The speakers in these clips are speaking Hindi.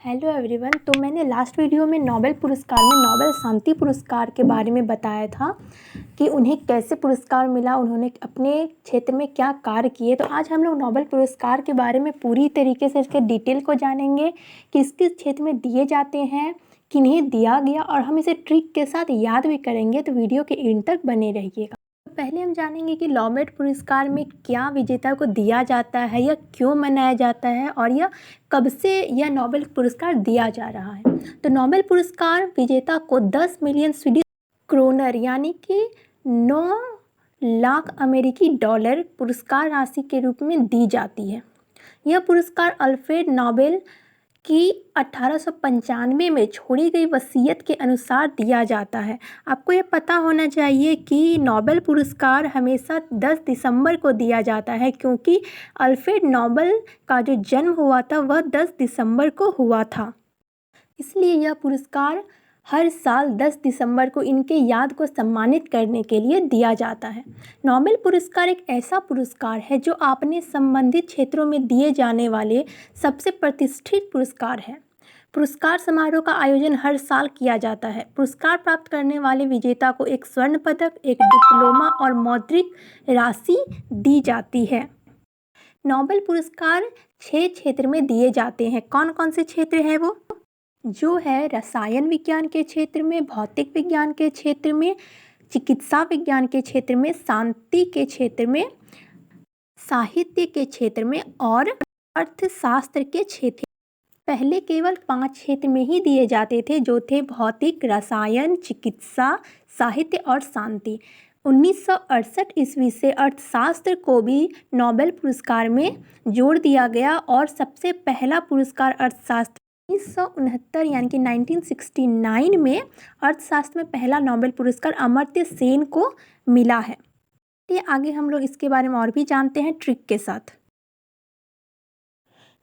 Hello everyone. तो मैंने लास्ट वीडियो में नोबेल पुरस्कार में नोबेल शांति पुरस्कार के बारे में बताया था कि उन्हें कैसे पुरस्कार मिला, उन्होंने अपने क्षेत्र में क्या कार्य किए। तो आज हम लोग नोबेल पुरस्कार के बारे में पूरी तरीके से इसके डिटेल को जानेंगे कि किस किस क्षेत्र में दिए जाते हैं, किन्हें दिया गया, और हम इसे ट्रिक के साथ याद भी करेंगे। तो वीडियो के एंड तक बने रहिएगा। पहले हम जानेंगे कि नोबेल पुरस्कार में क्या विजेता को दिया जाता है या क्यों मनाया जाता है और यह कब से यह नोबेल पुरस्कार दिया जा रहा है। तो नोबेल पुरस्कार विजेता को 10 मिलियन स्वीडिश क्रोनर यानी कि 9 लाख अमेरिकी डॉलर पुरस्कार राशि के रूप में दी जाती है। यह पुरस्कार अल्फ्रेड नोबेल की 1895 में छोड़ी गई वसीयत के अनुसार दिया जाता है। आपको ये पता होना चाहिए कि नोबेल पुरस्कार हमेशा 10 दिसंबर को दिया जाता है, क्योंकि अल्फ्रेड नोबेल का जो जन्म हुआ था वह 10 दिसंबर को हुआ था। इसलिए यह पुरस्कार हर साल 10 दिसंबर को इनके याद को सम्मानित करने के लिए दिया जाता है। नोबेल पुरस्कार एक ऐसा पुरस्कार है जो अपने संबंधित क्षेत्रों में दिए जाने वाले सबसे प्रतिष्ठित पुरस्कार है। पुरस्कार समारोह का आयोजन हर साल किया जाता है। पुरस्कार प्राप्त करने वाले विजेता को एक स्वर्ण पदक, एक डिप्लोमा और मौद्रिक राशि दी जाती है। नोबेल पुरस्कार 6 क्षेत्र में दिए जाते हैं। कौन कौन से क्षेत्र हैं वो? जो है रसायन विज्ञान के क्षेत्र में, भौतिक विज्ञान के क्षेत्र में, चिकित्सा विज्ञान के क्षेत्र में, शांति के क्षेत्र में, साहित्य के क्षेत्र में और अर्थशास्त्र के क्षेत्र। पहले केवल 5 क्षेत्र में ही दिए जाते थे, जो थे भौतिक, रसायन, चिकित्सा, साहित्य और शांति। 1968 ईस्वी से अर्थशास्त्र को भी नोबेल पुरस्कार में जोड़ दिया गया और सबसे पहला पुरस्कार अर्थशास्त्र 1969 यानी कि 1969 में अर्थशास्त्र में पहला नोबेल पुरस्कार अमर्त्य सेन को मिला है। ये आगे हम लोग इसके बारे में और भी जानते हैं ट्रिक के साथ।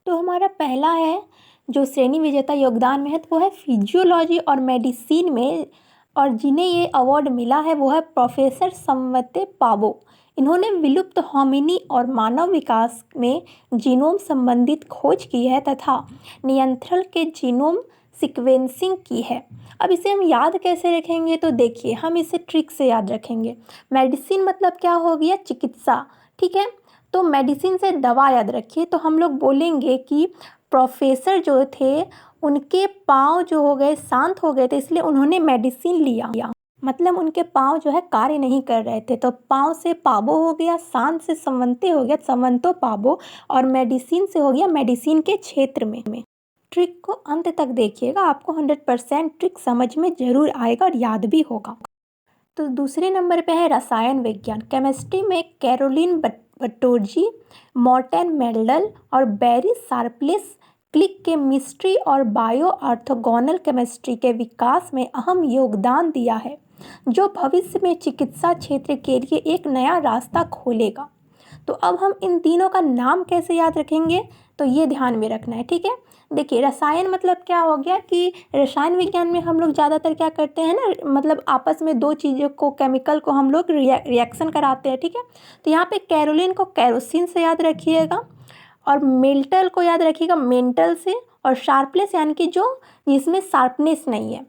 तो हमारा पहला है जो श्रेणी विजेता योगदान में है, तो वो है फिजियोलॉजी और मेडिसिन में, और जिन्हें ये अवार्ड मिला है वो है प्रोफेसर समवते पाबो। इन्होंने विलुप्त होमिनी और मानव विकास में जीनोम संबंधित खोज की है तथा नियंत्रण के जीनोम सीक्वेंसिंग की है। अब इसे हम याद कैसे रखेंगे? तो देखिए, हम इसे ट्रिक से याद रखेंगे। मेडिसिन मतलब क्या हो गया? चिकित्सा, ठीक है। तो मेडिसिन से दवा याद रखिए, तो हम लोग बोलेंगे कि प्रोफेसर जो थे उनके पाँव जो हो गए शांत हो गए थे, इसलिए उन्होंने मेडिसिन लिया। मतलब उनके पाँव जो है कार्य नहीं कर रहे थे, तो पाँव से पाबो हो गया, शांत से संवंते हो गया, संवंतो पाबो, और मेडिसिन से हो गया मेडिसिन के क्षेत्र में। ट्रिक को अंत तक देखिएगा, आपको 100% ट्रिक समझ में जरूर आएगा और याद भी होगा। तो दूसरे नंबर पे है रसायन विज्ञान। केमिस्ट्री में कैरोलिन बटोर्जी, मॉर्टेन मेल्डल और बैरी शार्प्लेस क्लिक केमिस्ट्री और बायो ऑर्थोगोनल केमिस्ट्री के विकास में अहम योगदान दिया है, जो भविष्य में चिकित्सा क्षेत्र के लिए एक नया रास्ता खोलेगा। तो अब हम इन तीनों का नाम कैसे याद रखेंगे, तो ये ध्यान में रखना है, ठीक है। देखिए, रसायन मतलब क्या हो गया कि रसायन विज्ञान में हम लोग ज़्यादातर क्या करते हैं ना, मतलब आपस में दो चीज़ों को, केमिकल को हम लोग रिएक्शन कराते हैं, ठीक है। तो यहाँ पे कैरोलिन को कैरोसिन से याद रखिएगा, और मेल्टल को याद रखिएगा मेंटल से, और शार्पलेस यानी कि जो जिसमें शार्पनेस नहीं है।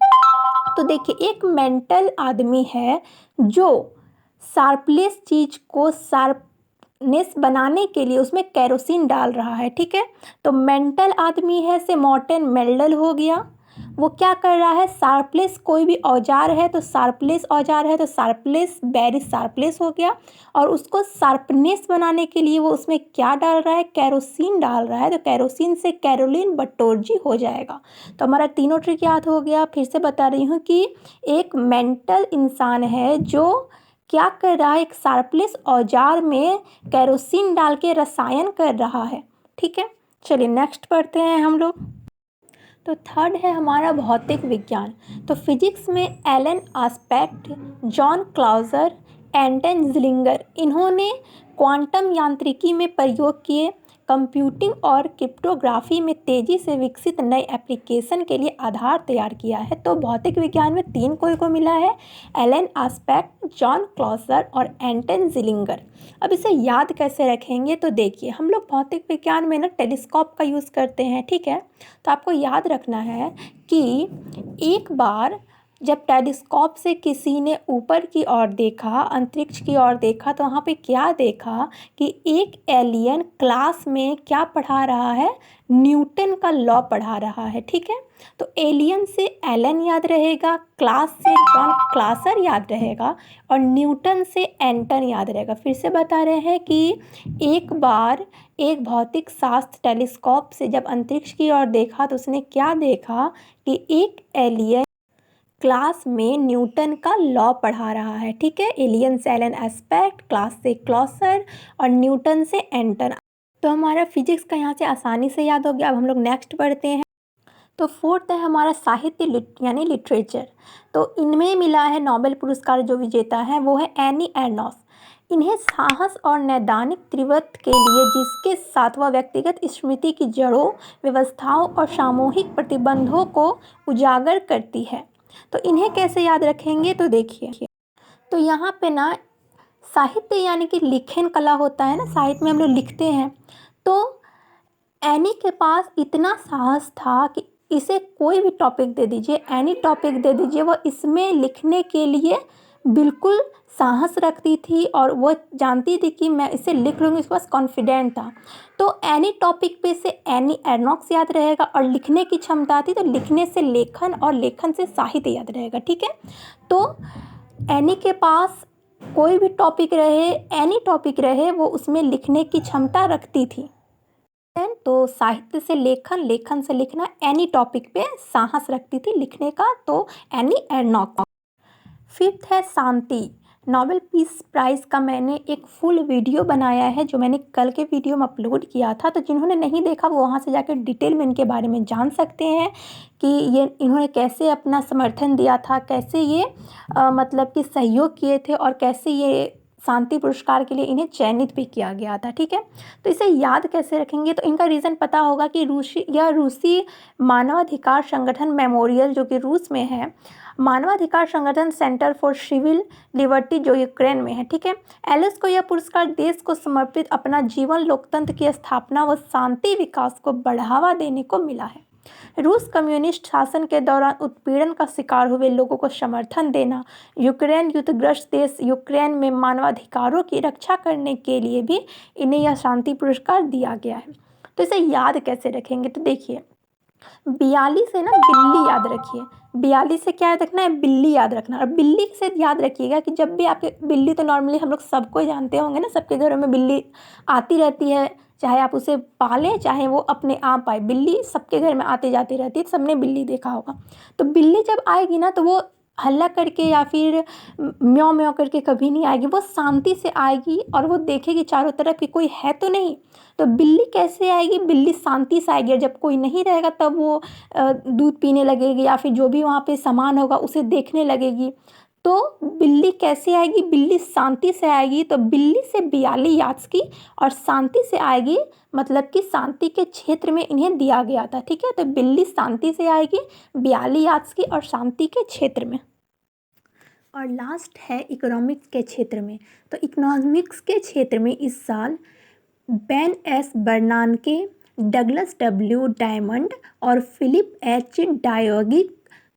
तो देखिए, एक मेंटल आदमी है जो शार्पलेस चीज़ को शार्पनेस बनाने के लिए उसमें कैरोसिन डाल रहा है, ठीक है। तो मेंटल आदमी है से मॉर्टेन मेल्डल हो गया, वो क्या कर रहा है? शार्पलेस कोई भी औजार है तो शार्पलेस औजार है, तो शार्पलेस बैरी शार्पलेस हो गया, और उसको शार्पनेस बनाने के लिए वो उसमें क्या डाल रहा है? कैरोसिन डाल रहा है, तो कैरोसिन से कैरोलिन बटोर्जी हो जाएगा। तो हमारा तीनों ट्रिक याद हो गया। फिर से बता रही हूँ कि एक मेंटल इंसान है जो क्या कर रहा है? एक शार्पलेस औजार में कैरोसिन डाल के रसायन कर रहा है, ठीक है। चलिए नेक्स्ट पढ़ते हैं हम लोग। तो थर्ड है हमारा भौतिक विज्ञान। तो फिजिक्स में एलन आस्पेक्ट, जॉन क्लाउजर, एंटन ज़िलिंगर, इन्होंने क्वांटम यांत्रिकी में प्रयोग किए। कंप्यूटिंग और क्रिप्टोग्राफी में तेज़ी से विकसित नए एप्लीकेशन के लिए आधार तैयार किया है। तो भौतिक विज्ञान में 3 को मिला है, एलन आस्पेक्ट, जॉन क्लॉसर और एंटन जिलिंगर। अब इसे याद कैसे रखेंगे, तो देखिए हम लोग भौतिक विज्ञान में ना टेलीस्कोप का यूज़ करते हैं, ठीक है। तो आपको याद रखना है कि एक बार जब टेलीस्कोप से किसी ने ऊपर की ओर देखा, अंतरिक्ष की ओर देखा, तो वहाँ पे क्या देखा कि एक एलियन क्लास में क्या पढ़ा रहा है, न्यूटन का लॉ पढ़ा रहा है, ठीक है। तो एलियन से एलन याद रहेगा, क्लास से जॉन क्लासर याद रहेगा और न्यूटन से एंटन याद रहेगा। फिर से बता रहे हैं कि एक बार एक भौतिक शास्त्र टेलीस्कोप से जब अंतरिक्ष की ओर देखा तो उसने क्या देखा कि एक एलियन क्लास में न्यूटन का लॉ पढ़ा रहा है, ठीक है। एलियन से एलन एस्पेक्ट, क्लास से क्लॉसर और न्यूटन से एंटन। तो हमारा फिजिक्स का यहाँ से आसानी से याद हो गया। अब हम लोग नेक्स्ट पढ़ते हैं। तो फोर्थ है हमारा साहित्य यानी लिटरेचर। तो इनमें मिला है नोबेल पुरस्कार जो विजेता है वो है एनी एर्नोस। इन्हें साहस और नैदानिक तीव्रता के लिए, जिसके साथ वह व्यक्तिगत स्मृति की जड़ों, व्यवस्थाओं और सामूहिक प्रतिबंधों को उजागर करती है। तो इन्हें कैसे याद रखेंगे, तो देखिए तो यहाँ पे ना साहित्य यानी कि लिखन कला होता है ना, साहित्य में हम लोग लिखते हैं। तो एनी के पास इतना साहस था कि इसे कोई भी टॉपिक दे दीजिए, एनी टॉपिक दे दीजिए, वो इसमें लिखने के लिए बिल्कुल साहस रखती थी और वो जानती थी कि मैं इसे लिख लूँगी, उसके पास कॉन्फिडेंट था। तो एनी टॉपिक पे से एनी एर्नोस याद रहेगा और लिखने की क्षमता थी, तो लिखने से लेखन और लेखन से साहित्य याद रहेगा, ठीक है। तो एनी के पास कोई भी टॉपिक रहे, एनी टॉपिक रहे, वो उसमें लिखने की क्षमता रखती थी। तो साहित्य से लेखन, लेखन से लिखना, एनी टॉपिक पे साहस रखती थी लिखने का, तो एनी एर्नोस। फिफ्थ है शांति। नोबेल पीस प्राइज़ का मैंने एक फुल वीडियो बनाया है जो मैंने कल के वीडियो में अपलोड किया था। तो जिन्होंने नहीं देखा वो वहाँ से जाकर डिटेल में इनके बारे में जान सकते हैं कि ये इन्होंने कैसे अपना समर्थन दिया था, कैसे ये मतलब कि सहयोग किए थे और कैसे ये शांति पुरस्कार के लिए इन्हें चयनित भी किया गया था, ठीक है। तो इसे याद कैसे रखेंगे, तो इनका रीज़न पता होगा कि रूसी मानवाधिकार संगठन मेमोरियल जो कि रूस में है, मानवाधिकार संगठन सेंटर फॉर सिविल लिबर्टी जो यूक्रेन में है, ठीक है। एलिस को यह पुरस्कार देश को समर्पित अपना जीवन लोकतंत्र की स्थापना व शांति विकास को बढ़ावा देने को मिला है। रूस कम्युनिस्ट शासन के दौरान उत्पीड़न का शिकार हुए लोगों को समर्थन देना, यूक्रेन युद्धग्रस्त देश यूक्रेन में मानवाधिकारों की रक्षा करने के लिए भी इन्हें यह शांति पुरस्कार दिया गया है। तो इसे याद कैसे रखेंगे, तो देखिए 42 से ना बिल्ली याद रखिए, 42 से क्या याद रखना है, बिल्ली याद रखना। और बिल्ली से याद रखिएगा कि जब भी आपके बिल्ली, तो नॉर्मली हम लोग सबको जानते होंगे ना, सबके घरों में बिल्ली आती रहती है, चाहे आप उसे पालें चाहे वो अपने आप आए, बिल्ली सबके घर में आती जाती रहती है, सबने बिल्ली देखा होगा। तो बिल्ली जब आएगी ना तो वो हल्ला करके या फिर म्याऊं म्याऊं करके कभी नहीं आएगी, वो शांति से आएगी और वो देखेगी चारों तरफ कि कोई है तो नहीं। तो बिल्ली कैसे आएगी, बिल्ली शांति से आएगी, और जब कोई नहीं रहेगा तब वो दूध पीने लगेगी या फिर जो भी वहाँ पे सामान होगा उसे देखने लगेगी। तो बिल्ली कैसे आएगी, बिल्ली शांति से आएगी। तो बिल्ली से 42 यार्ड्स की और शांति से आएगी, मतलब कि शांति के क्षेत्र में इन्हें दिया गया था, ठीक है। तो बिल्ली शांति से आएगी 42 यार्ड्स की और शांति के क्षेत्र में। और लास्ट है इकोनॉमिक्स के क्षेत्र में। तो इकोनॉमिक्स के क्षेत्र में इस साल Ben S बर्नानके, Douglas W diamond और फिलिप एच डायोगी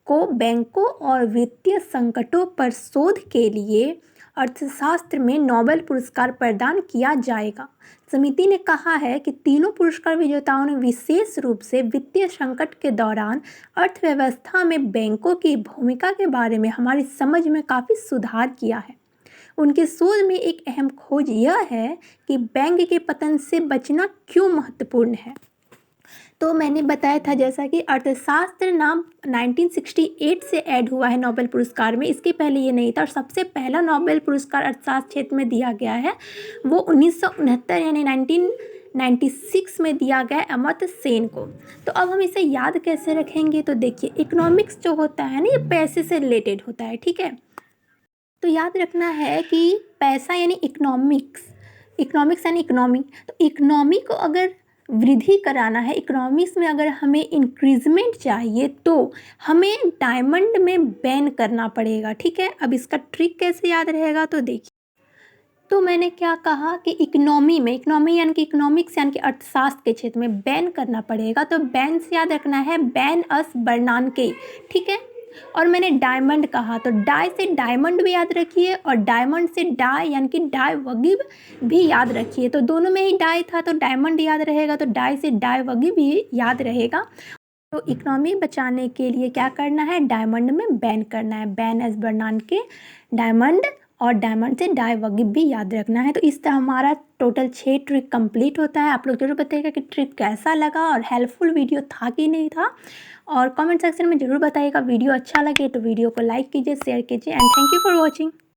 को बैंकों और वित्तीय संकटों पर शोध के लिए अर्थशास्त्र में नोबेल पुरस्कार प्रदान किया जाएगा। समिति ने कहा है कि तीनों पुरस्कार विजेताओं ने विशेष रूप से वित्तीय संकट के दौरान अर्थव्यवस्था में बैंकों की भूमिका के बारे में हमारी समझ में काफ़ी सुधार किया है। उनके शोध में एक अहम खोज यह है कि बैंक के पतन से बचना क्यों महत्वपूर्ण है। तो मैंने बताया था जैसा कि अर्थशास्त्र नाम 1968 से ऐड हुआ है नोबेल पुरस्कार में, इसके पहले ये नहीं था। और सबसे पहला नोबेल पुरस्कार अर्थशास्त्र क्षेत्र में दिया गया है वो 1969 यानी 1996 में दिया गया अमर्त्य सेन को। तो अब हम इसे याद कैसे रखेंगे, तो देखिए इकोनॉमिक्स जो होता है ना, ये पैसे से रिलेटेड होता है, ठीक है। तो याद रखना है कि पैसा यानी इकोनॉमिक्स इकोनॉमिक्स एंड इकोनॉमी, तो इकोनॉमी को अगर वृद्धि कराना है, इकोनॉमिक्स में अगर हमें इंक्रीजमेंट चाहिए तो हमें डायमंड में बैन करना पड़ेगा, ठीक है। अब इसका ट्रिक कैसे याद रहेगा तो देखिए, तो मैंने क्या कहा कि इकोनॉमी में, इकोनॉमी यानी कि इकोनॉमिक्स यानी कि अर्थशास्त्र के क्षेत्र में बैन करना पड़ेगा, तो बैन से याद रखना है बैन अस बर्नानके, ठीक है। और मैंने डायमंड कहा, तो डाई से डायमंड भी याद रखिए और डायमंड से डाई यानी कि डाई वगिब भी याद रखिए, तो दोनों में ही डाई था तो डायमंड याद रहेगा, तो डाई से डाई वगिब भी याद रहेगा। तो इकोनॉमी बचाने के लिए क्या करना है, डायमंड में बैन करना है, बैन एस बर्नानके डायमंड, और डायमंड से डाई वगिब भी याद रखना है। तो इस तरह हमारा टोटल 6 ट्रिक कंप्लीट होता है। आप लोग जरूर बताइएगा कि ट्रिक कैसा लगा और हेल्पफुल वीडियो था कि नहीं था, और कमेंट सेक्शन में ज़रूर बताइएगा। वीडियो अच्छा लगे तो वीडियो को लाइक कीजिए, शेयर कीजिए, and thank you for watching.